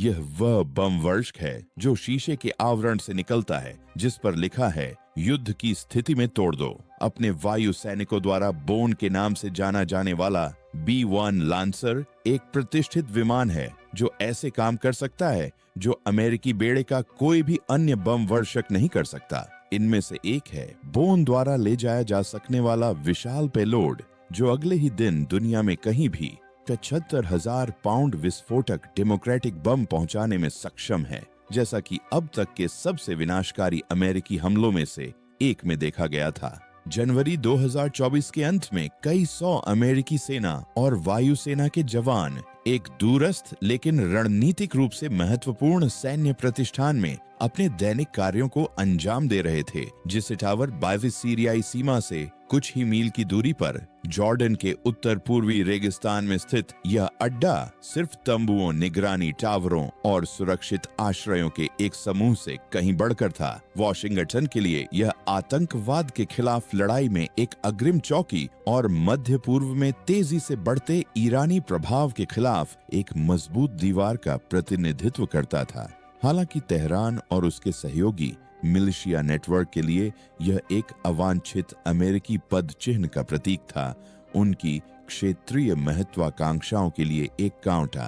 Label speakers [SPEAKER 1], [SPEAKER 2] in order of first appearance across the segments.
[SPEAKER 1] यह वह बम वर्षक है जो शीशे के आवरण से निकलता है, जिस पर लिखा है युद्ध की स्थिति में तोड़ दो। अपने वायु सैनिकों द्वारा बोन के नाम से जाना जाने वाला B-1 लांसर एक प्रतिष्ठित विमान है जो ऐसे काम कर सकता है जो अमेरिकी बेड़े का कोई भी अन्य बम वर्षक नहीं कर सकता। इनमें से एक है बोन द्वारा ले जाया जा सकने वाला विशाल पेलोड, जो अगले ही दिन दुनिया में कहीं भी 75,000 पाउंड विस्फोटक डेमोक्रेटिक बम पहुंचाने में सक्षम है, जैसा कि अब तक के सबसे विनाशकारी अमेरिकी हमलों में से एक में देखा गया था। जनवरी 2024 के अंत में कई सौ अमेरिकी सेना और वायुसेना के जवान एक दूरस्थ लेकिन रणनीतिक रूप से महत्वपूर्ण सैन्य प्रतिष्ठान में अपने दैनिक कार्यों को अंजाम दे रहे थे, जिसे टावर बाइविस सीरियाई सीमा से कुछ ही मील की दूरी पर जॉर्डन के उत्तर पूर्वी रेगिस्तान में स्थित यह अड्डा सिर्फ तंबुओं, निगरानी टावरों और सुरक्षित आश्रयों के एक समूह से कहीं बढ़कर था। वॉशिंगटन के लिए यह आतंकवाद के खिलाफ लड़ाई में एक अग्रिम चौकी और मध्य पूर्व में तेजी से बढ़ते ईरानी प्रभाव के खिलाफ एक मजबूत दीवार का प्रतिनिधित्व करता था। हालांकि तेहरान और उसके सहयोगी मिलिशिया नेटवर्क के लिए यह एक अवांछित अमेरिकी पद चिन्ह का प्रतीक था, उनकी क्षेत्रीय महत्वाकांक्षाओं के लिए एक गांव था।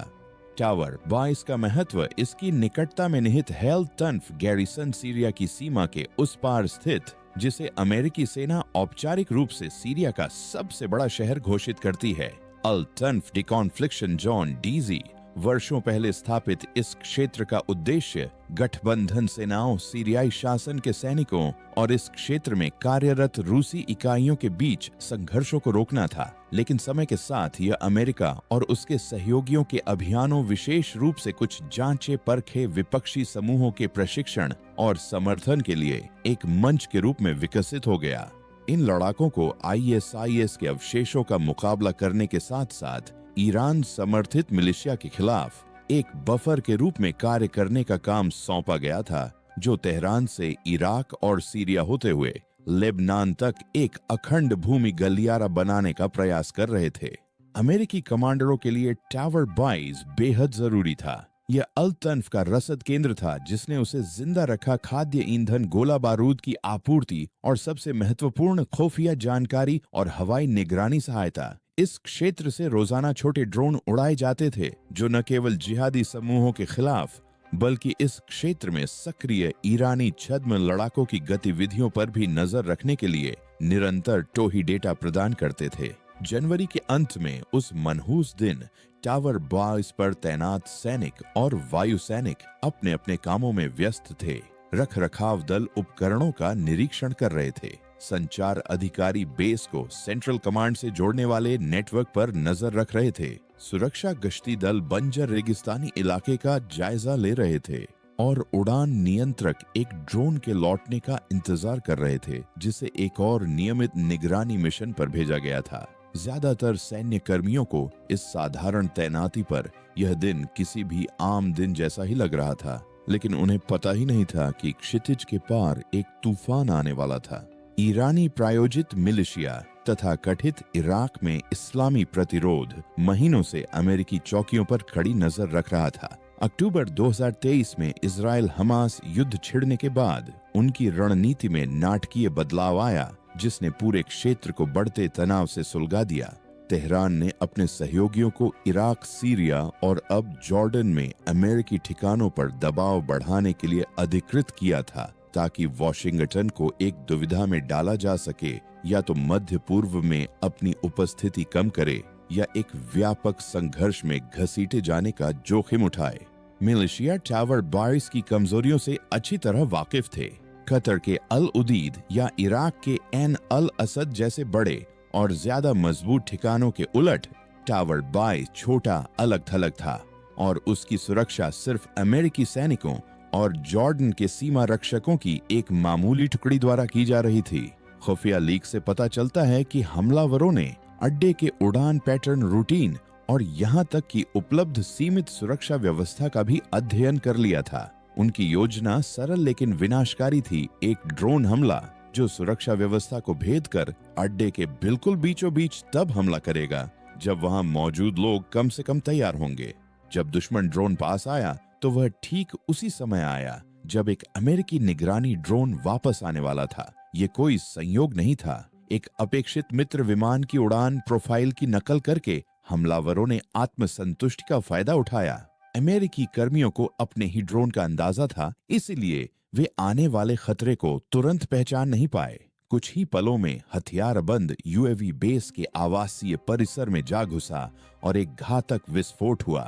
[SPEAKER 1] टावर 22 का महत्व इसकी निकटता में निहित हेल तन्फ गैरिसन सीरिया की सीमा के उस पार स्थित, जिसे अमेरिकी सेना औपचारिक रूप से सीरिया का सबसे बड़ा शहर घोषित करती है। अल तन्फ डिकॉन्फ्लिक्शन जोन DZ वर्षों पहले स्थापित इस क्षेत्र का उद्देश्य गठबंधन सेनाओं, सीरियाई शासन के सैनिकों और इस क्षेत्र में कार्यरत रूसी इकाइयों के बीच संघर्षों को रोकना था। लेकिन समय के साथ यह अमेरिका और उसके सहयोगियों के अभियानों, विशेष रूप से कुछ जांचे परखे विपक्षी समूहों के प्रशिक्षण और समर्थन के लिए एक मंच के रूप में विकसित हो गया। इन लड़ाकों को ISIS के अवशेषों का मुकाबला करने के साथ साथ ईरान समर्थित मिलिशिया के खिलाफ एक बफर के रूप में कार्य करने का काम सौंपा गया था, जो तेहरान से इराक और सीरिया होते हुए लेबनान तक एक अखंड भूमि गलियारा बनाने का प्रयास कर रहे थे। अमेरिकी कमांडरों के लिए टावर 22 बेहद जरूरी था। यह अल तन्फ का रसद केंद्र था, जिसने उसे जिंदा रखा खाद्य ईंधन, गोला बारूद की आपूर्ति और सबसे महत्वपूर्ण खुफिया जानकारी और हवाई निगरानी सहायता। इस क्षेत्र से रोजाना छोटे ड्रोन उड़ाए जाते थे, जो न केवल जिहादी समूहों के खिलाफ बल्कि इस क्षेत्र में सक्रिय ईरानी छद्म लड़ाकों की गतिविधियों पर भी नजर रखने के लिए निरंतर टोही डेटा प्रदान करते थे। जनवरी के अंत में उस मनहूस दिन टावर 22 पर तैनात सैनिक और वायु सैनिक अपने अपने कामों में व्यस्त थे। रख रखाव दल उपकरणों का निरीक्षण कर रहे थे। संचार अधिकारी बेस को सेंट्रल कमांड से जोड़ने वाले नेटवर्क पर नजर रख रहे थे। सुरक्षा गश्ती दल बंजर रेगिस्तानी इलाके का जायजा ले रहे थे और उड़ान नियंत्रक एक ड्रोन के लौटने का इंतजार कर रहे थे, जिसे एक और नियमित निगरानी मिशन पर भेजा गया था। ज्यादातर सैन्य कर्मियों को इस साधारण तैनाती पर यह दिन किसी भी आम दिन जैसा ही लग रहा था, लेकिन उन्हें पता ही नहीं था कि क्षितिज के पार एक तूफान आने वाला था। ईरानी प्रायोजित मिलिशिया तथा कथित इराक में इस्लामी प्रतिरोध महीनों से अमेरिकी चौकियों पर खड़ी नजर रख रहा था। अक्टूबर 2023 में इजराइल हमास युद्ध छिड़ने के बाद उनकी रणनीति में नाटकीय बदलाव आया, जिसने पूरे क्षेत्र को बढ़ते तनाव से सुलगा दिया। तेहरान ने अपने सहयोगियों को इराक, सीरिया और अब जॉर्डन में अमेरिकी ठिकानों पर दबाव बढ़ाने के लिए अधिकृत किया था, ताकि वॉशिंगटन को एक दुविधा में डाला जा सके, या तो मध्य पूर्व में अपनी उपस्थिति कम करे या एक व्यापक संघर्ष में घसीटे जाने का जोखिम उठाए। मिलिशिया टावर 22 की कमजोरियों से अच्छी तरह वाकिफ थे। कतर के अल उदीद या इराक के एन अल असद जैसे बड़े और ज्यादा मजबूत ठिकानों के उलट टावर 22 छोटा, अलग थलग था और उसकी सुरक्षा सिर्फ अमेरिकी सैनिकों और जॉर्डन के सीमा रक्षकों की एक मामूली टुकड़ी द्वारा की जा रही थी। खुफिया लीक से पता चलता है कि हमलावरों ने अड्डे के उड़ान पैटर्न, रूटीन और यहाँ तक कि उपलब्ध सीमित सुरक्षा व्यवस्था का भी अध्ययन कर लिया था। उनकी योजना सरल लेकिन विनाशकारी थी। एक ड्रोन हमला जो सुरक्षा व्यवस्था को भेद कर अड्डे के बिल्कुल बीचों बीच तब हमला करेगा जब वहां मौजूद लोग कम से कम तैयार होंगे। जब दुश्मन ड्रोन पास आया तो वह ठीक उसी समय आया जब एक अमेरिकी निगरानी ड्रोन वापस आने वाला था। ये कोई संयोग नहीं था। एक अपेक्षित मित्र विमान की उड़ान प्रोफाइल की नकल करके हमलावरों ने आत्मसंतुष्टि का फायदा उठाया। अमेरिकी कर्मियों को अपने ही ड्रोन का अंदाजा था, इसलिए वे आने वाले खतरे को तुरंत पहचान नहीं पाए। कुछ ही पलों में हथियारबंद यूएवी बेस के आवासीय परिसर में जा घुसा और एक घातक विस्फोट हुआ।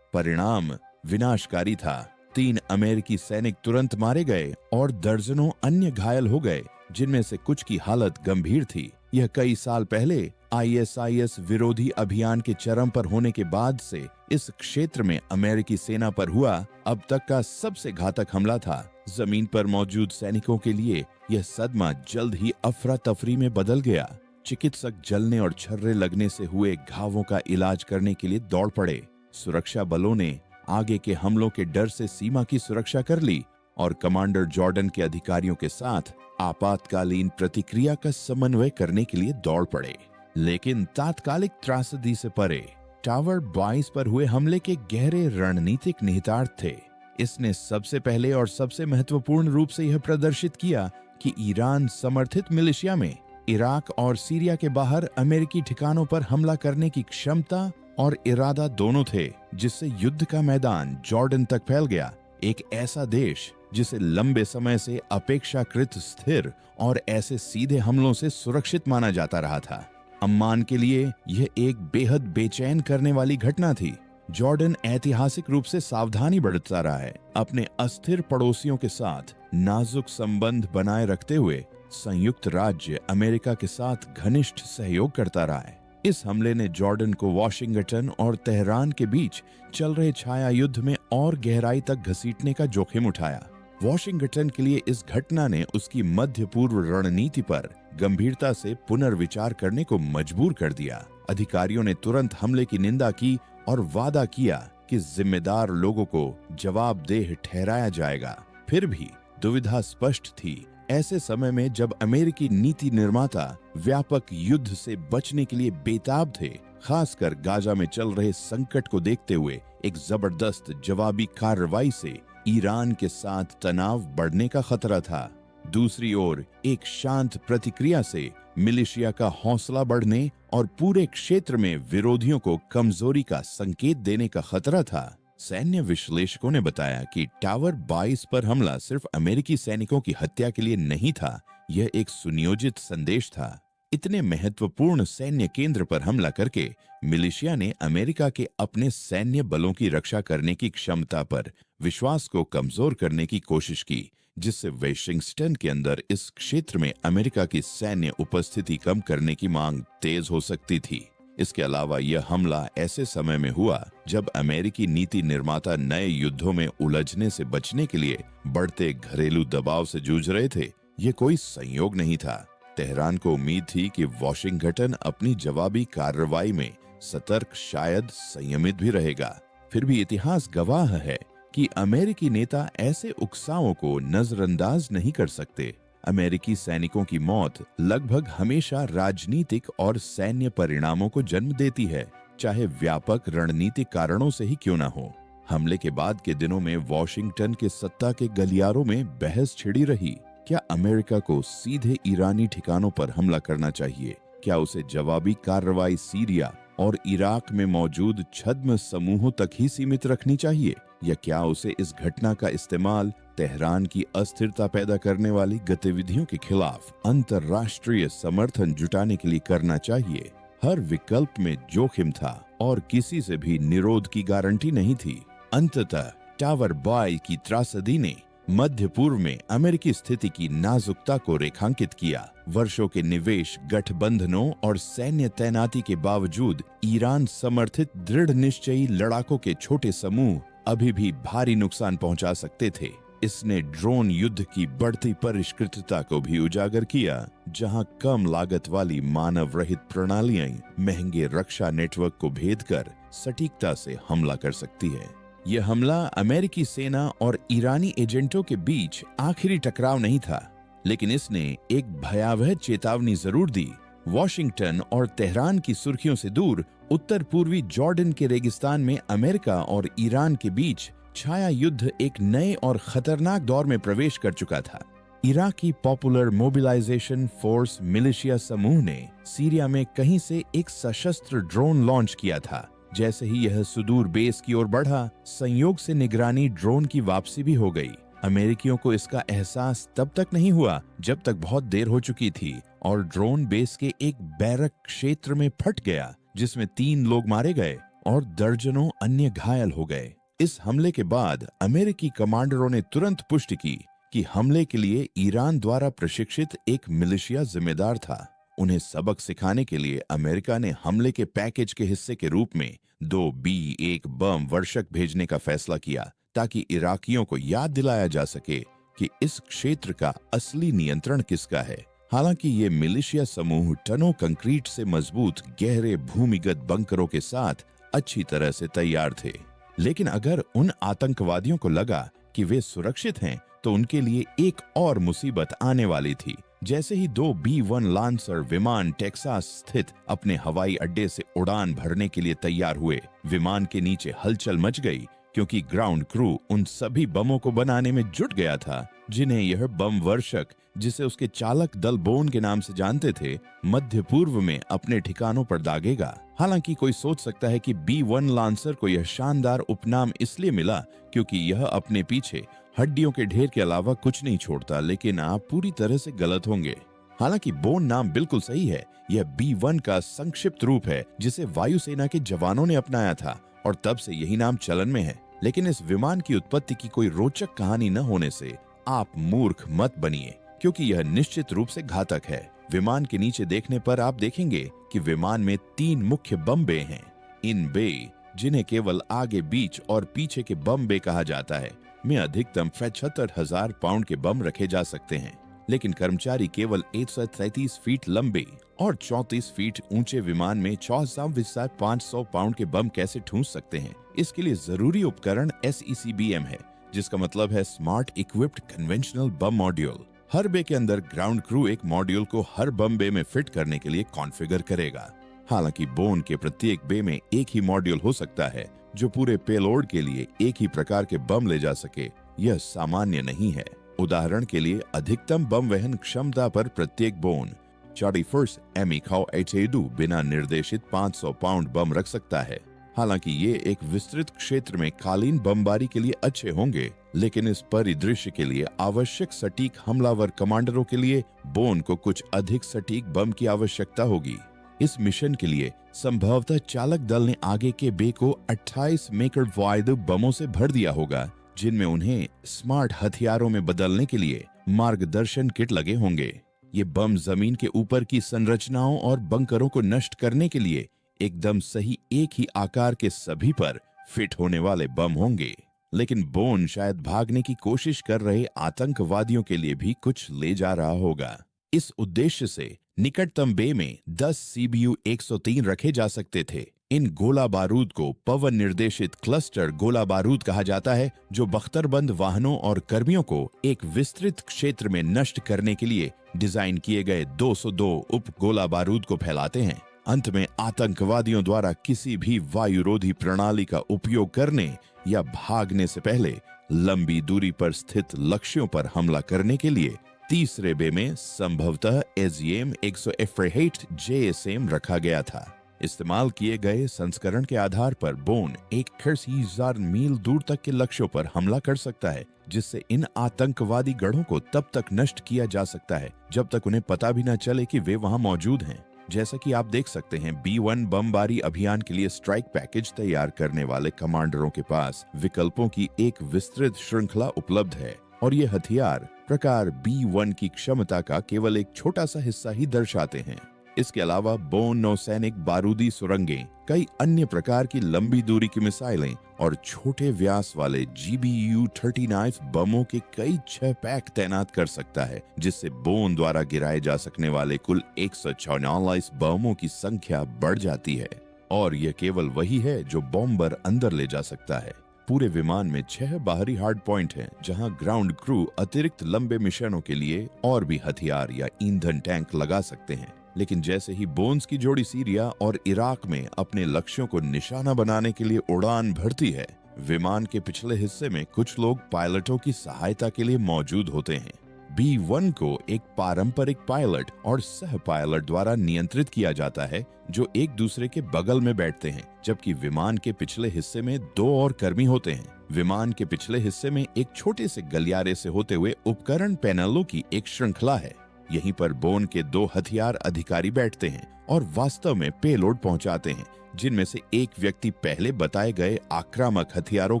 [SPEAKER 1] परिणाम विनाशकारी था। 3 अमेरिकी सैनिक तुरंत मारे गए और दर्जनों अन्य घायल हो गए, जिनमें से कुछ की हालत गंभीर थी। यह कई साल पहले आईएसआईएस विरोधी अभियान के चरम पर होने के बाद से इस क्षेत्र में अमेरिकी सेना पर हुआ अब तक का सबसे घातक हमला था। जमीन पर मौजूद सैनिकों के लिए यह सदमा जल्द ही अफरा तफरी में बदल गया। चिकित्सक जलने और छर्रे लगने से हुए घावों का इलाज करने के लिए दौड़ पड़े। सुरक्षा बलों ने आगे के हमलों के डर से सीमा की सुरक्षा कर ली और कमांडर जॉर्डन के अधिकारियों के साथ आपातकालीन प्रतिक्रिया का समन्वय करने के लिए दौड़ पड़े। लेकिन तात्कालिक त्रासदी से परे टावर 22 पर हुए हमले के गहरे रणनीतिक निहितार्थ थे। इसने सबसे पहले और सबसे महत्वपूर्ण रूप से यह प्रदर्शित किया कि ईरान समर्थित मिलिशिया में इराक और सीरिया के बाहर अमेरिकी ठिकानों पर हमला करने की क्षमता और इरादा दोनों थे, जिससे युद्ध का मैदान जॉर्डन तक फैल गया। एक ऐसा देश जिसे लंबे समय से अपेक्षाकृत स्थिर और ऐसे सीधे हमलों से सुरक्षित माना जाता रहा था। अम्मान के लिए यह एक बेहद बेचैन करने वाली घटना थी। जॉर्डन ऐतिहासिक रूप से सावधानी बरतता रहा है, अपने अस्थिर पड़ोसियों के साथ नाजुक संबंध बनाए रखते हुए संयुक्त राज्य अमेरिका के साथ घनिष्ठ सहयोग करता रहा है। इस हमले ने जॉर्डन को वॉशिंगटन और तेहरान के बीच चल रहे छाया युद्ध में और गहराई तक घसीटने का जोखिम उठाया। वॉशिंगटन के लिए इस घटना ने उसकी मध्य पूर्व रणनीति पर गंभीरता से पुनर्विचार करने को मजबूर कर दिया। अधिकारियों ने तुरंत हमले की निंदा की और वादा किया कि जिम्मेदार लोगों को जवाबदेह ठहराया जाएगा। फिर भी दुविधा स्पष्ट थी। ऐसे समय में जब अमेरिकी नीति निर्माता व्यापक युद्ध से बचने के लिए बेताब थे, खासकर गाजा में चल रहे संकट को देखते हुए एक जबरदस्त जवाबी कार्रवाई से ईरान के साथ तनाव बढ़ने का खतरा था। दूसरी ओर एक शांत प्रतिक्रिया से मिलिशिया का हौसला बढ़ने और पूरे क्षेत्र में विरोधियों को कमजोरी का संकेत देने का खतरा था। सैन्य विश्लेषकों ने बताया कि टावर 22 पर हमला सिर्फ अमेरिकी सैनिकों की हत्या के लिए नहीं था, यह एक सुनियोजित संदेश था। इतने महत्वपूर्ण सैन्य केंद्र पर हमला करके मिलिशिया ने अमेरिका के अपने सैन्य बलों की रक्षा करने की क्षमता पर विश्वास को कमजोर करने की कोशिश की, जिससे वेलिंगटन के अंदर इस क्षेत्र में अमेरिका की सैन्य उपस्थिति कम करने की मांग तेज हो सकती थी। इसके अलावा यह हमला ऐसे समय में हुआ जब अमेरिकी नीति निर्माता नए युद्धों में उलझने से बचने के लिए बढ़ते घरेलू दबाव से जूझ रहे थे। यह कोई संयोग नहीं था। तेहरान को उम्मीद थी कि वॉशिंगटन अपनी जवाबी कार्रवाई में सतर्क, शायद संयमित भी रहेगा। फिर भी इतिहास गवाह है कि अमेरिकी नेता ऐसे उकसावों को नजरअंदाज नहीं कर सकते। अमेरिकी सैनिकों की मौत लगभग हमेशा राजनीतिक और सैन्य परिणामों को जन्म देती है, चाहे व्यापक रणनीतिक कारणों से ही क्यों न हो। हमले के बाद के दिनों में वॉशिंगटन के सत्ता के गलियारों में बहस छिड़ी रही। क्या अमेरिका को सीधे ईरानी ठिकानों पर हमला करना चाहिए? क्या उसे जवाबी कार्रवाई सीरिया और इराक में मौजूद छद्म समूहों तक ही सीमित रखनी चाहिए, या क्या उसे इस घटना का इस्तेमाल तेहरान की अस्थिरता पैदा करने वाली गतिविधियों के खिलाफ अंतर्राष्ट्रीय समर्थन जुटाने के लिए करना चाहिए? हर विकल्प में जोखिम था और किसी से भी निरोध की गारंटी नहीं थी। अंततः टावर 22 की त्रासदी ने मध्य पूर्व में अमेरिकी स्थिति की नाजुकता को रेखांकित किया। वर्षों के निवेश, गठबंधनों और सैन्य तैनाती के बावजूद ईरान समर्थित दृढ़ निश्चयी लड़ाकों के छोटे समूह अभी भी भारी नुकसान पहुंचा सकते थे। इसने ड्रोन युद्ध की बढ़ती परिष्कृतता को भी उजागर किया, जहां कम लागत वाली मानव रहित प्रणालियां महंगे रक्षा नेटवर्क को भेद कर सटीकता से हमला कर सकती है। यह हमला अमेरिकी सेना और ईरानी एजेंटों के बीच आखिरी टकराव नहीं था, लेकिन इसने एक भयावह चेतावनी जरूर दी। वॉशिंगटन और तेहरान की सुर्खियों से दूर उत्तर पूर्वी जॉर्डन के रेगिस्तान में अमेरिका और ईरान के बीच छाया युद्ध एक नए और खतरनाक दौर में प्रवेश कर चुका था। Iraqi popular mobilisation force militia समूह ने सीरिया में कहीं से एक सशस्त्र ड्रोन लॉन्च किया था। जैसे ही यह सुदूर बेस की ओर बढ़ा, संयोग से निगरानी ड्रोन की वापसी भी हो गई। अमेरिकियों को इसका एहसास तब तक नहीं हुआ जब तक बहुत देर हो चुकी थी और ड्रोन बेस के एक बैरक क्षेत्र में फट गया, जिसमें 3 लोग मारे गए और दर्जनों अन्य घायल हो गए। इस हमले के बाद अमेरिकी कमांडरों ने तुरंत पुष्टि की कि हमले के लिए ईरान द्वारा प्रशिक्षित एक मिलिशिया जिम्मेदार था। उन्हें सबक सिखाने के लिए अमेरिका ने हमले के पैकेज के हिस्से के रूप में 2 B-1 बम वर्षक भेजने का फैसला किया, ताकि इराकियों को याद दिलाया जा सके कि इस क्षेत्र का असली नियंत्रण किसका है। हालांकि ये मिलिशिया समूह टनों कंक्रीट से मजबूत गहरे भूमिगत बंकरों के साथ अच्छी तरह से तैयार थे, लेकिन अगर उन आतंकवादियों को लगा कि वे सुरक्षित हैं, तो उनके लिए एक और मुसीबत आने वाली थी। जैसे ही 2 B-1 लांसर विमान टेक्सास स्थित अपने हवाई अड्डे से उड़ान भरने के लिए तैयार हुए, विमान के नीचे हलचल मच गई, क्योंकि ग्राउंड क्रू उन सभी बमों को बनाने में जुट गया था जिन्हें यह बम वर्षक, जिसे उसके चालक दल बोन के नाम से जानते थे, मध्य पूर्व में अपने ठिकानों पर दागेगा। हालांकि कोई सोच सकता है कि B-1 लांसर को यह शानदार उपनाम इसलिए मिला क्योंकि यह अपने पीछे हड्डियों के ढेर के अलावा कुछ नहीं छोड़ता, लेकिन आप पूरी तरह से गलत होंगे। हालांकि बोन नाम बिल्कुल सही है। यह B-1 का संक्षिप्त रूप है जिसे वायुसेना के जवानों ने अपनाया था और तब से यही नाम चलन में है। लेकिन इस विमान की उत्पत्ति की कोई रोचक कहानी न होने से आप मूर्ख मत बनिए, क्योंकि यह निश्चित रूप से घातक है। विमान के नीचे देखने पर आप देखेंगे कि विमान में 3 मुख्य बम बे हैं। इन बे, जिन्हें केवल आगे, बीच और पीछे के बम बे कहा जाता है, में अधिकतम 75,000 पाउंड के बम रखे जा सकते हैं। लेकिन कर्मचारी केवल 133 फीट लंबे और 34 फीट ऊंचे विमान में 500 पाउंड के बम कैसे ठूंस सकते हैं। इसके लिए जरूरी उपकरण SECBM है, जिसका मतलब है स्मार्ट इक्विप्ड कन्वेंशनल बम मॉड्यूल। हर बे के अंदर ग्राउंड क्रू एक मॉड्यूल को हर बम बे में फिट करने के लिए कॉन्फ़िगर करेगा। हालांकि बोन के प्रत्येक बे में एक ही मॉड्यूल हो सकता है जो पूरे पेलोड के लिए एक ही प्रकार के बम ले जा सके। यह सामान्य नहीं है। उदाहरण के लिए, अधिकतम बम वहन क्षमता पर प्रत्येक बोन 41 MK बिना निर्देशित 500 पाउंड बम रख सकता है। हालांकि ये एक विस्तृत क्षेत्र में कालीन बमबारी के लिए अच्छे होंगे, लेकिन इस परिदृश्य के लिए आवश्यक सटीक हमलावर कमांडरों के लिए बोन को कुछ अधिक सटीक बम की आवश्यकता होगी। इस मिशन के लिए संभवतः चालक दल ने आगे के बे को 28 मेकर वायद बमों से भर दिया होगा, जिनमें उन्हें स्मार्ट हथियारों में बदलने के लिए मार्गदर्शन किट लगे होंगे। ये बम जमीन के ऊपर की संरचनाओं और बंकरों को नष्ट करने के लिए एकदम सही एक ही आकार के सभी पर फिट होने वाले बम होंगे। लेकिन बोन शायद भागने की कोशिश कर रहे आतंकवादियों के लिए भी कुछ ले जा रहा होगा। इस उद्देश्य से निकटतम बे में 10 CBU-103 रखे जा सकते थे। इन गोला बारूद को पवन निर्देशित क्लस्टर गोला बारूद कहा जाता है, जो बख्तरबंद वाहनों और कर्मियों को एक विस्तृत क्षेत्र में नष्ट करने के लिए डिजाइन किए गए 202 उप गोला बारूद को फैलाते हैं। अंत में आतंकवादियों द्वारा किसी भी वायुरोधी प्रणाली का उपयोग करने या भागने से पहले लंबी दूरी पर स्थित लक्ष्यों पर हमला करने के लिए तीसरे बे में संभवतः AGM-168 JSM रखा गया था। इस्तेमाल किए गए संस्करण के आधार पर बोन 81,000 मील दूर तक के लक्ष्यों पर हमला कर सकता है, जिससे इन आतंकवादी गढ़ों को तब तक नष्ट किया जा सकता है जब तक उन्हें पता भी न चले कि वे वहां मौजूद हैं। जैसा कि आप देख सकते हैं, B-1 बमबारी अभियान के लिए स्ट्राइक पैकेज तैयार करने वाले कमांडरों के पास विकल्पों की एक विस्तृत श्रृंखला उपलब्ध है, और ये हथियार प्रकार B-1 की क्षमता का केवल एक छोटा सा हिस्सा ही दर्शाते हैं। इसके अलावा बोन नौसैनिक बारूदी सुरंगें, कई अन्य प्रकार की लंबी दूरी की मिसाइलें और छोटे व्यास वाले GBU-39 बमों के कई 6 पैक तैनात कर सकता है, जिससे बोन द्वारा गिराए जा सकने वाले कुल 146 बमों की संख्या बढ़ जाती है। और यह केवल वही है जो बॉम्बर अंदर ले जा सकता है। पूरे विमान में 6 बाहरी हार्ड पॉइंट हैं, जहां ग्राउंड क्रू अतिरिक्त लंबे मिशनों के लिए और भी हथियार या ईंधन टैंक लगा सकते हैं। लेकिन जैसे ही बोन्स की जोड़ी सीरिया और इराक में अपने लक्ष्यों को निशाना बनाने के लिए उड़ान भरती है, विमान के पिछले हिस्से में कुछ लोग पायलटों की सहायता के लिए मौजूद होते हैं। B1 को एक पारंपरिक पायलट और सह पायलट द्वारा नियंत्रित किया जाता है, जो एक दूसरे के बगल में बैठते हैं, जबकि विमान के पिछले हिस्से में 2 और कर्मी होते हैं। विमान के पिछले हिस्से में एक छोटे से गलियारे से होते हुए उपकरण पैनलों की एक श्रृंखला है। यहीं पर बोन के 2 हथियार अधिकारी बैठते हैं और वास्तव में पेलोड पहुंचाते हैं, जिनमें से एक व्यक्ति पहले बताए गए आक्रामक हथियारों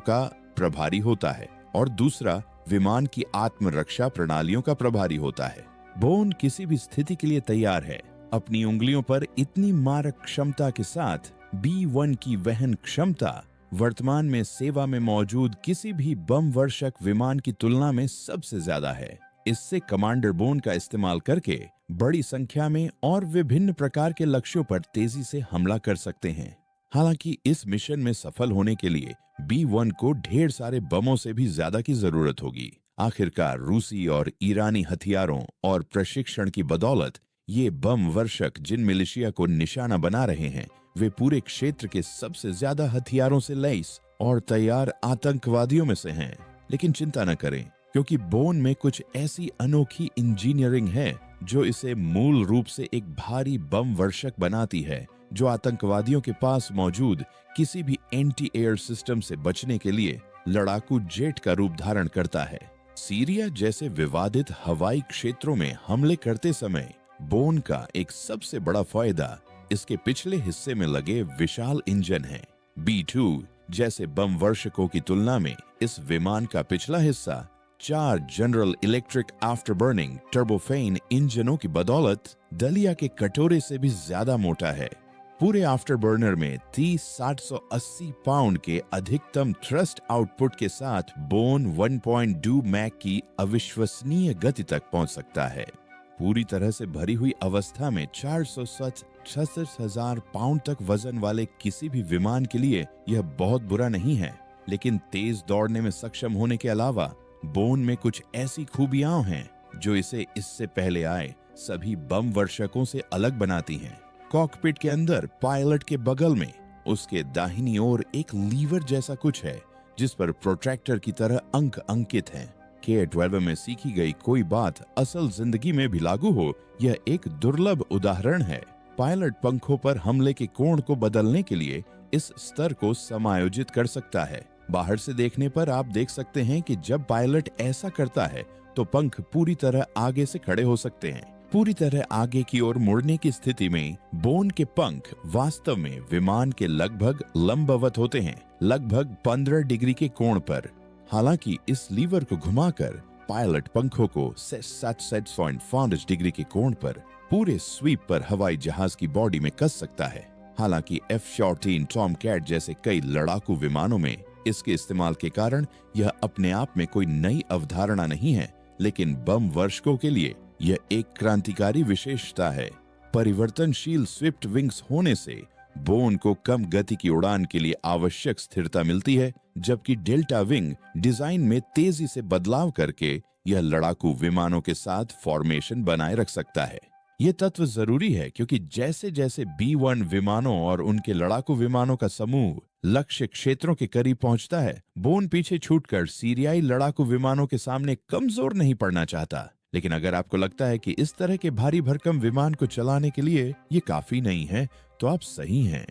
[SPEAKER 1] का प्रभारी होता है और दूसरा विमान की आत्मरक्षा प्रणालियों का प्रभारी होता है। बोन किसी भी स्थिति के लिए तैयार है। अपनी उंगलियों पर इतनी मारक क्षमता के साथ B1 की वहन क्षमता वर्तमान में सेवा में मौजूद किसी भी बम वर्षक विमान की तुलना में सबसे ज्यादा है। इससे कमांडर बोन का इस्तेमाल करके बड़ी संख्या में और विभिन्न प्रकार के लक्ष्यों पर तेजी से हमला कर सकते हैं। हालांकि इस मिशन में सफल होने के लिए B1 को ढेर सारे बमों से भी ज्यादा की जरूरत होगी। आखिरकार रूसी और ईरानी हथियारों और प्रशिक्षण की बदौलत ये बम वर्षक जिन मिलिशिया को निशाना बना रहे हैं, वे पूरे क्षेत्र के सबसे ज्यादा हथियारों से लैस और तैयार आतंकवादियों में से हैं। लेकिन चिंता न करें, क्योंकि बोन में कुछ ऐसी अनोखी इंजीनियरिंग है जो इसे मूल रूप से एक भारी बम वर्षक बनाती है, जो आतंकवादियों के पास मौजूद किसी भी एंटी एयर सिस्टम से बचने के लिए लड़ाकू जेट का रूप धारण करता है। सीरिया जैसे विवादित हवाई क्षेत्रों में हमले करते समय बोन का एक सबसे बड़ा फायदा इसके पिछले हिस्से में लगे विशाल इंजन है। B2 जैसे बम वर्षकों की तुलना में इस विमान का पिछला हिस्सा 4 general electric after burning turbofan इंजनों की बदौलत दलिया के कटोरे से भी ज्यादा मोटा है। पूरे आफ्टर बर्नर में 30-780 पाउंड के अधिकतम थ्रस्ट आउटपुट के साथ बोन 1.2 मैक की अविश्वसनीय गति तक पहुंच सकता है। पूरी तरह से भरी हुई अवस्था में 466,000 पाउंड तक वजन वाले किसी भी विमान के लिए यह बहुत बुरा नहीं है, लेकिन तेज दौड़ने में सक्षम होने के अलावा बोन में कुछ ऐसी खूबियां हैं जो इसे इससे पहले आए सभी बम वर्षकों से अलग बनाती हैं। कॉकपिट के अंदर पायलट के बगल में उसके दाहिनी ओर एक लीवर जैसा कुछ है, जिस पर प्रोट्रैक्टर की तरह अंक अंकित हैं। K-12 में सीखी गई कोई बात असल जिंदगी में भी लागू हो, यह एक दुर्लभ उदाहरण है। पायलट पंखों पर हमले के कोण को बदलने के लिए इस स्तर को समायोजित कर सकता है। बाहर से देखने पर आप देख सकते हैं कि जब पायलट ऐसा करता है तो पंख पूरी तरह आगे से खड़े हो सकते हैं। पूरी तरह आगे की ओर मुड़ने की स्थिति में बोन के पंख वास्तव में विमान के लगभग लंबवत होते हैं, लगभग 15 डिग्री के कोण पर। हालांकि इस लीवर को घुमाकर पायलट पंखों को 7.5 डिग्री के कोण पर पूरे स्वीप पर हवाई जहाज की बॉडी में कस सकता है। हालांकि F-14 टॉमकैट जैसे कई लड़ाकू विमानों में इसके इस्तेमाल के कारण यह अपने आप में कोई नई अवधारणा नहीं है, लेकिन बम वर्षकों के लिए यह एक क्रांतिकारी विशेषता है। परिवर्तनशील स्विफ्ट विंग्स होने से बोन को कम गति की उड़ान के लिए आवश्यक स्थिरता मिलती है, जबकि डेल्टा विंग डिजाइन में तेजी से बदलाव करके यह लड़ाकू विमानों के साथ फॉर्मेशन बनाए रख सकता है। ये तत्व जरूरी है क्योंकि जैसे जैसे B1 विमानों और उनके लड़ाकू विमानों का समूह लक्ष्य क्षेत्रों के करीब पहुंचता है, बोन पीछे छूटकर सीरियाई लड़ाकू विमानों के सामने कमजोर नहीं पड़ना चाहता। लेकिन अगर आपको लगता है कि इस तरह के भारी भरकम विमान को चलाने के लिए ये काफी नहीं है, तो आप सही हैं।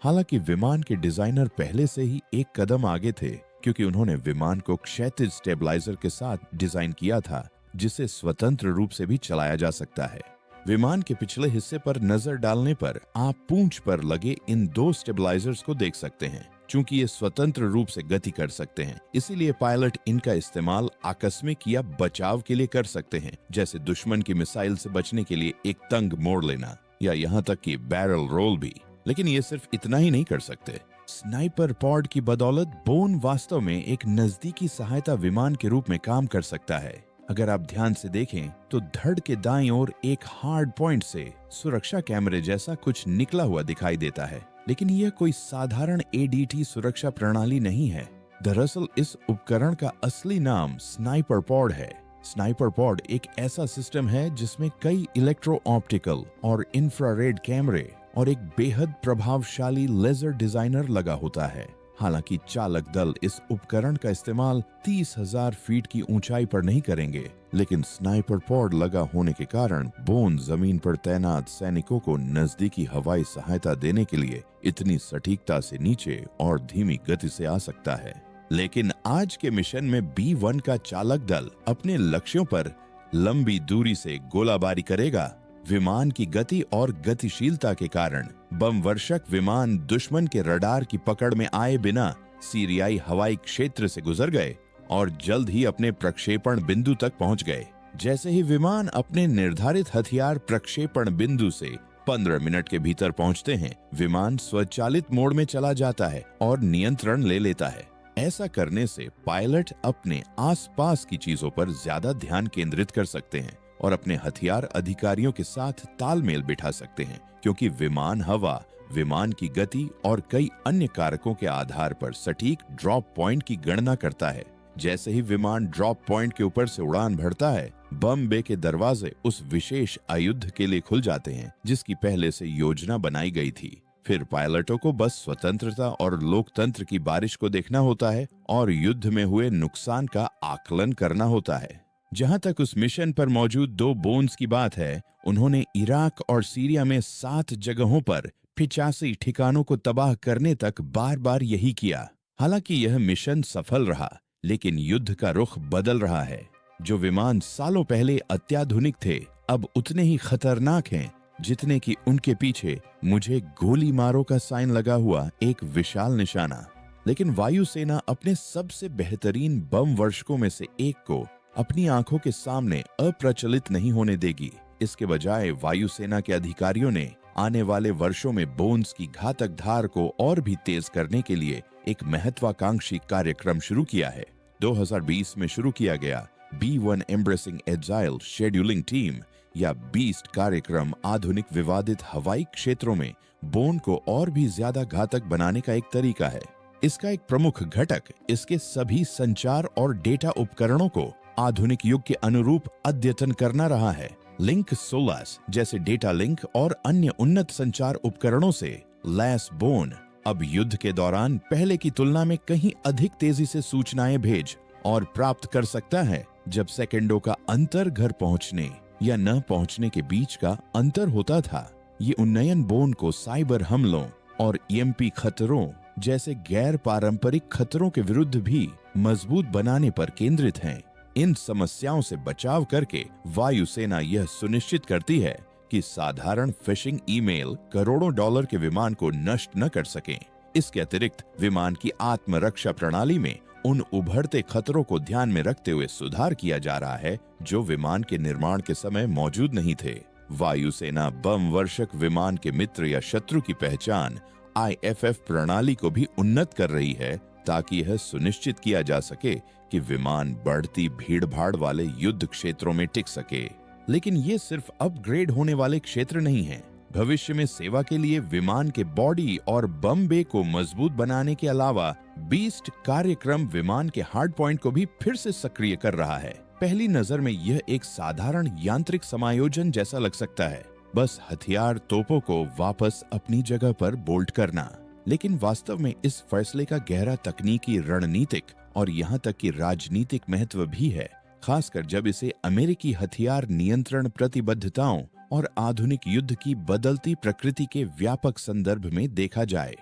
[SPEAKER 1] हालांकि विमान के डिजाइनर पहले से ही एक कदम आगे थे, क्योंकि उन्होंने विमान को क्षैतिज स्टेबलाइजर के साथ डिजाइन किया था, जिसे स्वतंत्र रूप से भी चलाया जा सकता है। विमान के पिछले हिस्से पर नजर डालने पर आप पूंछ पर लगे इन 2 स्टेबलाइजर्स को देख सकते हैं। चूंकि ये स्वतंत्र रूप से गति कर सकते हैं, इसीलिए पायलट इनका इस्तेमाल आकस्मिक या बचाव के लिए कर सकते हैं, जैसे दुश्मन की मिसाइल से बचने के लिए एक तंग मोड़ लेना या यहाँ तक कि बैरल रोल भी। लेकिन ये सिर्फ इतना ही नहीं कर सकते। स्नाइपर पॉड की बदौलत बोन वास्तव में एक नजदीकी सहायता विमान के रूप में काम कर सकता है। अगर आप ध्यान से देखें तो धड़ के दाईं ओर एक हार्ड पॉइंट से सुरक्षा कैमरे जैसा कुछ निकला हुआ दिखाई देता है, लेकिन यह कोई साधारण ADT सुरक्षा प्रणाली नहीं है। दरअसल इस उपकरण का असली नाम स्नाइपर पॉड है। स्नाइपर पॉड एक ऐसा सिस्टम है जिसमें कई इलेक्ट्रो ऑप्टिकल और इंफ्रारेड कैमरे और एक बेहद प्रभावशाली लेजर डिजाइनर लगा होता है। हालांकि चालक दल इस उपकरण का इस्तेमाल 30,000 फीट की ऊंचाई पर नहीं करेंगे, लेकिन स्नाइपर पॉड लगा होने के कारण बोन जमीन पर तैनात सैनिकों को नजदीकी हवाई सहायता देने के लिए इतनी सटीकता से नीचे और धीमी गति से आ सकता है। लेकिन आज के मिशन में B-1 का चालक दल अपने लक्ष्यों पर लंबी दूरी से गोलाबारी करेगा। विमान की गति और गतिशीलता के कारण बम वर्षक विमान दुश्मन के रडार की पकड़ में आए बिना सीरियाई हवाई क्षेत्र से गुजर गए और जल्द ही अपने प्रक्षेपण बिंदु तक पहुंच गए। जैसे ही विमान अपने निर्धारित हथियार प्रक्षेपण बिंदु से 15 मिनट के भीतर पहुंचते हैं, विमान स्वचालित मोड में चला जाता है और नियंत्रण ले लेता है। ऐसा करने से पायलट अपने आसपास की चीजों पर ज्यादा ध्यान केंद्रित कर सकते हैं और अपने हथियार अधिकारियों के साथ तालमेल बिठा सकते हैं, क्योंकि विमान हवा, विमान की गति और कई अन्य कारकों के आधार पर सटीक ड्रॉप पॉइंट की गणना करता है। जैसे ही विमान ड्रॉप पॉइंट के ऊपर से उड़ान भरता है, बम बे के दरवाजे उस विशेष अयुद्ध के लिए खुल जाते हैं जिसकी पहले से योजना बनाई गई थी। फिर पायलटों को बस स्वतंत्रता और लोकतंत्र की बारिश को देखना होता है और युद्ध में हुए नुकसान का आकलन करना होता है। जहां तक उस मिशन पर मौजूद 2 बोन्स की बात है, उन्होंने इराक और सीरिया में 7 जगहों पर 85 ठिकानों को तबाह करने तक बार बार यही किया। हालांकि यह मिशन सफल रहा, लेकिन युद्ध का रुख बदल रहा है। जो विमान सालों पहले अत्याधुनिक थे, अब उतने ही खतरनाक हैं जितने कि उनके पीछे मुझे गोली मारो का साइन लगा हुआ एक विशाल निशाना। लेकिन वायुसेना अपने सबसे बेहतरीन बम वर्षकों में से एक को अपनी आंखों के सामने अप्रचलित नहीं होने देगी। इसके बजाय वायुसेना के अधिकारियों ने आने वाले वर्षों में बोन्स की घातक धार को और भी तेज करने के लिए एक महत्वाकांक्षी कार्यक्रम शुरू किया है। 2020 में शुरू किया गया B-1 embracing agile scheduling team या बीस्ट कार्यक्रम आधुनिक विवादित हवाई क्षेत्रों में बोन को और भी ज्यादा घातक बनाने का एक तरीका है। इसका एक प्रमुख घटक इसके सभी संचार और डेटा उपकरणों को आधुनिक युग के अनुरूप अद्यतन करना रहा है। लिंक सोलास जैसे डेटा लिंक और अन्य उन्नत संचार उपकरणों से लैस बोन अब युद्ध के दौरान पहले की तुलना में कहीं अधिक तेजी से सूचनाएं भेज और प्राप्त कर सकता है। जब सेकंडों का अंतर घर पहुंचने या न पहुंचने के बीच का अंतर होता था, ये उन्नयन बोन को साइबर हमलों और EMP खतरों जैसे गैर पारंपरिक खतरों के विरुद्ध भी मजबूत बनाने पर केंद्रित हैं। इन समस्याओं से बचाव करके वायुसेना यह सुनिश्चित करती है कि साधारण फिशिंग ईमेल करोड़ों डॉलर के विमान को नष्ट न कर सकें। इसके अतिरिक्त विमान की आत्मरक्षा प्रणाली में उन उभरते खतरों को ध्यान में रखते हुए सुधार किया जा रहा है जो विमान के निर्माण के समय मौजूद नहीं थे। वायुसेना बम वर्षक विमान के मित्र या शत्रु की पहचान IFF प्रणाली को भी उन्नत कर रही है, ताकि यह सुनिश्चित किया जा सके कि विमान बढ़ती भीड़-भाड़ वाले युद्ध क्षेत्रों में टिक सके। लेकिन ये सिर्फ अपग्रेड होने वाले क्षेत्र नहीं हैं। भविष्य में सेवा के लिए विमान के बॉडी और बम बे को मजबूत बनाने के अलावा बीस्ट कार्यक्रम विमान के हार्ड पॉइंट को भी फिर से सक्रिय कर रहा है। पहली नजर में यह एक साधारण यांत्रिक समायोजन जैसा लग सकता है, बस हथियार तोपों को वापस अपनी जगह पर बोल्ट करना। लेकिन वास्तव में इस फैसले का गहरा तकनीकी, रणनीतिक और यहाँ तक कि राजनीतिक महत्व भी है, खासकर जब इसे अमेरिकी हथियार नियंत्रण प्रतिबद्धताओं और आधुनिक युद्ध की बदलती प्रकृति के व्यापक संदर्भ में देखा जाए।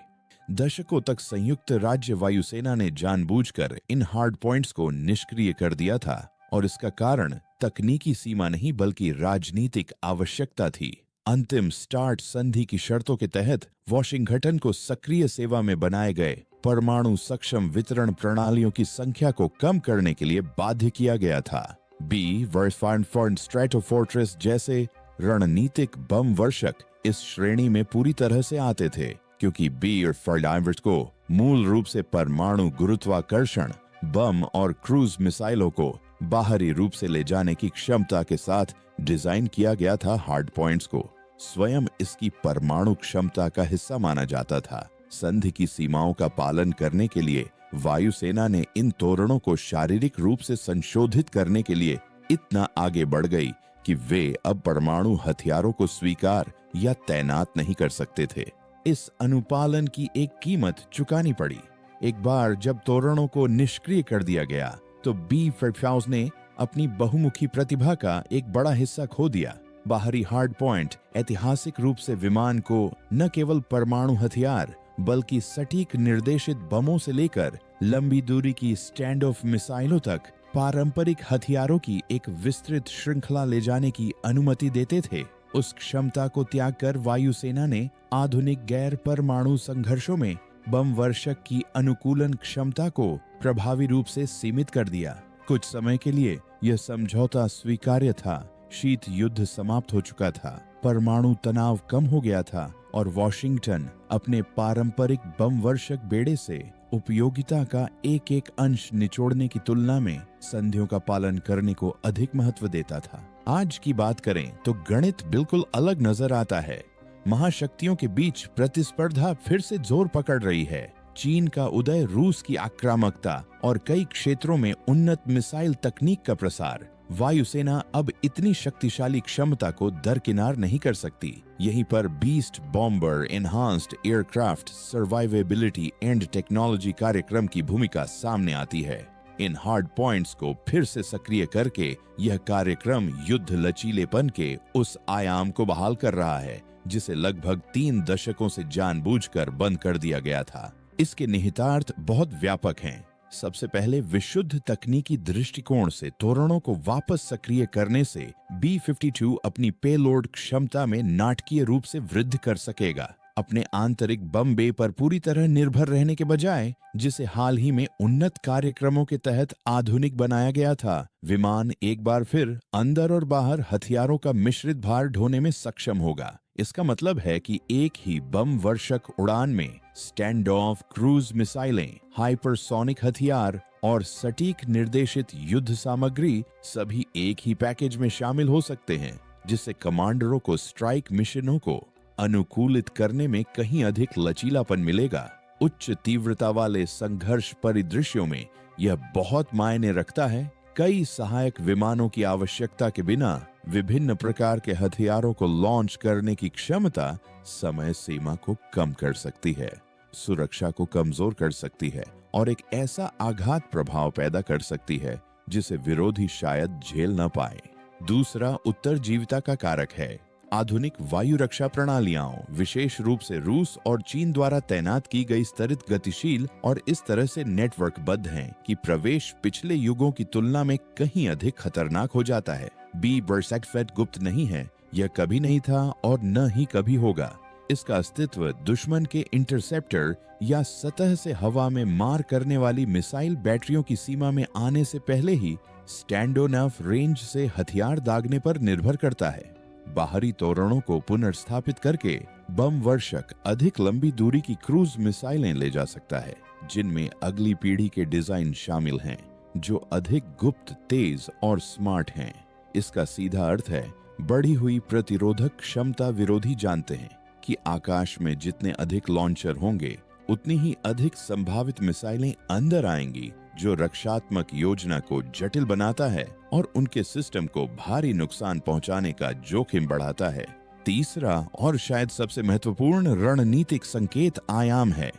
[SPEAKER 1] दशकों तक संयुक्त राज्य वायुसेना ने जानबूझकर इन हार्ड पॉइंट्स को निष्क्रिय कर दिया था, और इसका कारण तकनीकी सीमा नहीं बल्कि राजनीतिक आवश्यकता थी। अंतिम स्टार्ट संधि की शर्तों के तहत वॉशिंगटन को सक्रिय सेवा में बनाए गए परमाणु सक्षम वितरण प्रणालियों की संख्या को कम करने के लिए बाध्य किया गया था। B-1 स्ट्रेटोफोर्ट्रेस जैसे रणनीतिक बम वर्षक इस श्रेणी में पूरी तरह से आते थे, क्योंकि B-1 को मूल रूप से परमाणु गुरुत्वाकर्षण बम और क्रूज मिसाइलों को बाहरी रूप से ले जाने की क्षमता के साथ डिजाइन किया गया था। हार्ड पॉइंट्स को स्वयं इसकी परमाणु क्षमता का हिस्सा माना जाता था। संधि की सीमाओं का पालन करने के लिए वायुसेना ने इन तोरणों को शारीरिक रूप से संशोधित करने के लिए इतना आगे बढ़ गई कि वे अब परमाणु हथियारों को स्वीकार या तैनात नहीं कर सकते थे। इस अनुपालन की एक कीमत चुकानी पड़ी। एक बार जब तोरणों को निष्क्रिय कर दिया गया तो B-52 ने अपनी बहुमुखी प्रतिभा का एक बड़ा हिस्सा खो दिया। बाहरी हार्ड पॉइंट ऐतिहासिक रूप से विमान को न केवल परमाणु हथियार बल्कि सटीक निर्देशित बमों से लेकर लंबी दूरी की स्टैंड ऑफ मिसाइलों तक पारंपरिक हथियारों की एक विस्तृत श्रृंखला ले जाने की अनुमति देते थे। उस क्षमता को त्याग कर वायुसेना ने आधुनिक गैर परमाणु संघर्षों में बम वर्षक की अनुकूलन क्षमता को प्रभावी रूप से सीमित कर दिया। कुछ समय के लिए यह समझौता स्वीकार्य था। शीत युद्ध समाप्त हो चुका था, परमाणु तनाव कम हो गया था और वॉशिंगटन अपने पारंपरिक बम वर्षक बेड़े से उपयोगिता का एक एक अंश निचोड़ने की तुलना में संधियों का पालन करने को अधिक महत्व देता था। आज की बात करें तो गणित बिल्कुल अलग नजर आता है। महाशक्तियों के बीच प्रतिस्पर्धा फिर से जोर पकड़ रही है। चीन का उदय, रूस की आक्रामकता और कई क्षेत्रों में उन्नत मिसाइल तकनीक का प्रसार। वायुसेना अब इतनी शक्तिशाली क्षमता को दरकिनार नहीं कर सकती। यहीं पर beast bomber, enhanced aircraft survivability and technology कार्यक्रम की भूमिका सामने आती है। इन हार्ड पॉइंट्स को फिर से सक्रिय करके यह कार्यक्रम युद्ध लचीलेपन के उस आयाम को बहाल कर रहा है जिसे लगभग 3 दशकों से जानबूझकर बंद कर दिया गया था। इसके निहितार्थ बहुत व्यापक हैं। सबसे पहले विशुद्ध तकनीकी दृष्टिकोण से तोरणों को वापस सक्रिय करने से B-52 अपनी पेलोड क्षमता में नाटकीय रूप से वृद्धि कर सकेगा। अपने आंतरिक बम बे पर पूरी तरह निर्भर रहने के बजाय, जिसे हाल ही में उन्नत कार्यक्रमों के तहत आधुनिक बनाया गया था, विमान एक बार फिर अंदर और बाहर हथियारों का मिश्रित भार ढोने में सक्षम होगा। इसका मतलब है कि एक ही बम वर्षक उड़ान में स्टैंड ऑफ, क्रूज मिसाइलें, हाइपरसोनिक हथियार और सटीक निर्देशित युद्ध सामग्री सभी एक ही पैकेज में शामिल हो सकते हैं, जिससे कमांडरों को स्ट्राइक मिशनों को अनुकूलित करने में कहीं अधिक लचीलापन मिलेगा। उच्च तीव्रता वाले संघर्ष परिदृश्यों में यह बहुत मायने रखता है। कई सहायक विमानों की आवश्यकता के बिना विभिन्न प्रकार के हथियारों को लॉन्च करने की क्षमता समय सीमा को कम कर सकती है, सुरक्षा को कमजोर कर सकती है और एक ऐसा आघात प्रभाव पैदा कर सकती है जिसे विरोधी शायद झेल न पाए। दूसरा उत्तरजीविता का कारक है। आधुनिक वायु रक्षा प्रणालियां विशेष रूप से रूस और चीन द्वारा तैनात की गई स्तरित, गतिशील और इस तरह से नेटवर्कबद्ध हैं कि प्रवेश पिछले युगों की तुलना में कहीं अधिक खतरनाक हो जाता है। B-Boersackfed गुप्त नहीं है, यह कभी नहीं था और न ही कभी होगा। इसका अस्तित्व दुश्मन के इंटरसेप्टर या सतह से हवा में मार करने वाली मिसाइल बैटरियों की सीमा में आने से पहले ही स्टैंड-ऑफ रेंज से हथियार दागने पर निर्भर करता है। बाहरी तोरणों को पुनर्स्थापित करके बम वर्षक अधिक लंबी दूरी की क्रूज मिसाइलें ले जा सकता है, जिनमें अगली पीढ़ी के डिजाइन शामिल हैं, जो अधिक गुप्त, तेज और स्मार्ट हैं। इसका सीधा अर्थ है बढ़ी हुई प्रतिरोधक क्षमता। विरोधी जानते हैं कि आकाश में जितने अधिक लॉन्चर होंगे उतनी ही अधिक संभावित मिसाइलें अंदर आएंगी, जो रक्षात्मक योजना को जटिल बनाता है और उनके सिस्टम को भारी नुकसान पहुंचाने का जोखिम बढ़ाता है। तीसरा और शायद सबसे महत्वपूर्ण रणनीतिक संकेत आयाम है।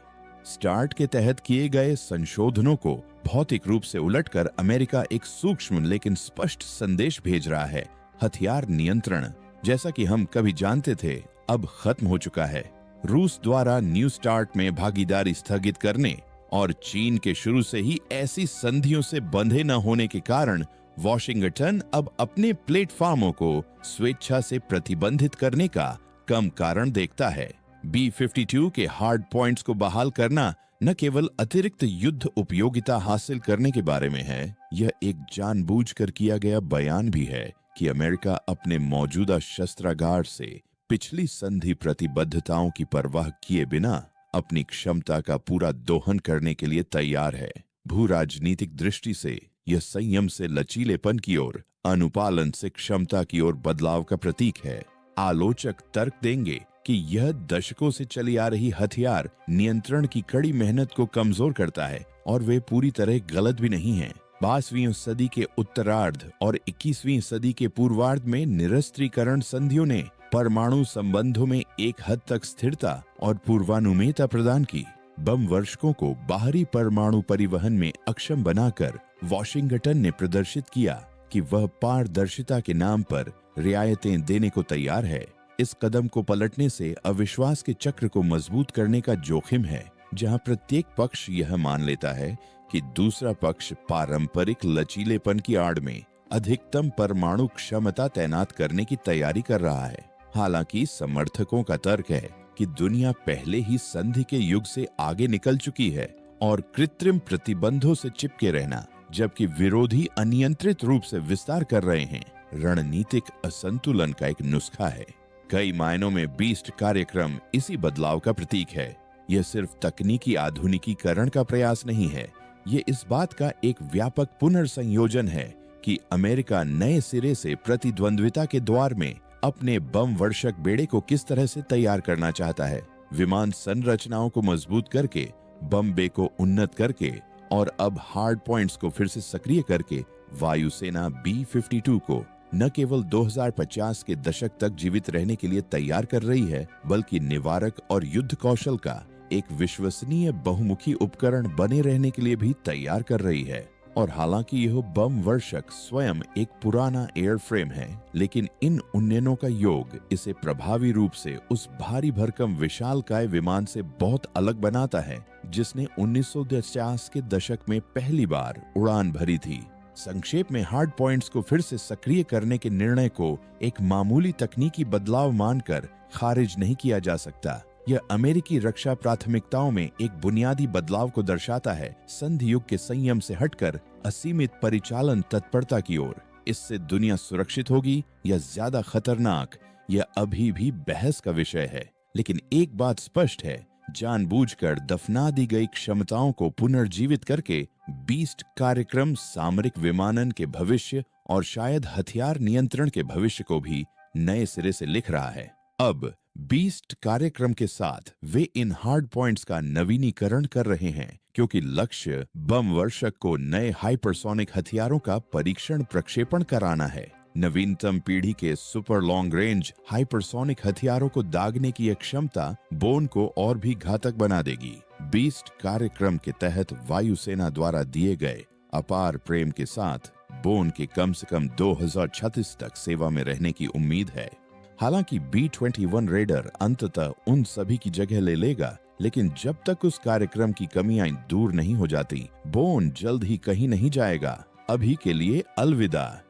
[SPEAKER 1] स्टार्ट के तहत किए गए संशोधनों को भौतिक रूप से उलटकर अमेरिका एक सूक्ष्म लेकिन स्पष्ट संदेश भेज रहा है। हथियार नियंत्रण, जैसा कि हम कभी जानते थे, अब खत्म हो चुका है। रूस द्वारा न्यू स्टार्ट में भागीदारी स्थगित करने और चीन के शुरू से ही ऐसी संधियों से बंधे न होने के कारण वॉशिंगटन अब अपने प्लेटफॉर्मों को स्वेच्छा से प्रतिबंधित करने का कम कारण देखता है। B-52 के हार्ड पॉइंट्स को बहाल करना न केवल अतिरिक्त युद्ध उपयोगिता हासिल करने के बारे में है, यह एक जानबूझकर किया गया बयान भी है कि अमेरिका अपने मौजूदा शस्त्रागार से पिछली संधि प्रतिबद्धताओं की परवाह किए बिना अपनी क्षमता का पूरा दोहन करने के लिए तैयार है। भू राजनीतिक दृष्टि से यह संयम से लचीलेपन की ओर, अनुपालन से क्षमता की ओर बदलाव का प्रतीक है। आलोचक तर्क देंगे कि यह दशकों से चली आ रही हथियार नियंत्रण की कड़ी मेहनत को कमजोर करता है और वे पूरी तरह गलत भी नहीं हैं। 22वीं सदी के उत्तरार्ध और 21वीं सदी के पूर्वार्ध में निरस्त्रीकरण संधियों ने परमाणु संबंधों में एक हद तक स्थिरता और पूर्वानुमेयता प्रदान की। बम वर्षकों को बाहरी परमाणु परिवहन में अक्षम बनाकर वॉशिंगटन ने प्रदर्शित किया कि वह पारदर्शिता के नाम पर रियायतें देने को तैयार है। इस कदम को पलटने से अविश्वास के चक्र को मजबूत करने का जोखिम है, जहां प्रत्येक पक्ष यह मान लेता है कि दूसरा पक्ष पारंपरिक लचीलेपन की आड़ में अधिकतम परमाणु क्षमता तैनात करने की तैयारी कर रहा है। हालांकि समर्थकों का तर्क है कि दुनिया पहले ही संधि के युग से आगे निकल चुकी है और कृत्रिम प्रतिबंधों से चिपके रहना, जबकि विरोधी अनियंत्रित रूप से विस्तार कर रहे हैं, रणनीतिक असंतुलन का एक नुस्खा है। कई मायनों में बीस्ट कार्यक्रम इसी बदलाव का प्रतीक है। यह सिर्फ तकनीकी आधुनिकीकरण का प्रयास नहीं है, ये इस बात का एक व्यापक पुनर्संयोजन है कि अमेरिका नए सिरे से प्रतिद्वंद्विता के द्वार में अपने बम वर्षक बेड़े को किस तरह से तैयार करना चाहता है। विमान संरचनाओं को मजबूत करके, बम बे को उन्नत करके और अब हार्ड पॉइंट्स को फिर से सक्रिय करके वायुसेना B-52 को न केवल 2050 के दशक तक जीवित रहने के लिए तैयार कर रही है, बल्कि निवारक और युद्ध कौशल का एक विश्वसनीय बहुमुखी उपकरण बने रहने के लिए भी तैयार कर रही है। और हालांकि यह बम वर्षक स्वयं एक पुराना एयरफ्रेम है, लेकिन इन उन्नयनों का योग इसे प्रभावी रूप से उस भारी भरकम विशालकाय विमान से बहुत अलग बनाता है जिसने 1950 के दशक में पहली बार उड़ान भरी थी। संक्षेप में, हार्ड पॉइंट्स को फिर से सक्रिय करने के निर्णय को एक मामूली तकनीकी बदलाव मानकर खारिज नहीं किया जा सकता। यह अमेरिकी रक्षा प्राथमिकताओं में एक बुनियादी बदलाव को दर्शाता है, संधि युग के संयम से हटकर असीमित परिचालन तत्परता की ओर। इससे दुनिया सुरक्षित होगी या ज्यादा खतरनाक, यह अभी भी बहस का विषय है। लेकिन एक बात स्पष्ट है, जानबूझकर दफना दी गई क्षमताओं को पुनर्जीवित करके बीस्ट कार्यक्रम सामरिक विमानन के भविष्य और शायद हथियार नियंत्रण के भविष्य को भी नए सिरे से लिख रहा है। अब बीस्ट कार्यक्रम के साथ वे इन हार्ड पॉइंट्स का नवीनीकरण कर रहे हैं, क्योंकि लक्ष्य बम वर्षक को नए हाइपरसोनिक हथियारों का परीक्षण प्रक्षेपण कराना है। नवीनतम पीढ़ी के सुपर लॉन्ग रेंज हाइपरसोनिक हथियारों को दागने की यह क्षमता बोन को और भी घातक बना देगी। बीस्ट कार्यक्रम के तहत वायुसेना द्वारा दिए गए अपार प्रेम के साथ बोन के कम से कम 2036 तक सेवा में रहने की उम्मीद है। हालांकि B-21 रेडर अंततः उन सभी की जगह ले लेगा, लेकिन जब तक उस कार्यक्रम की कमियां दूर नहीं हो जाती, बोन जल्द ही कहीं नहीं जाएगा। अभी के लिए अलविदा।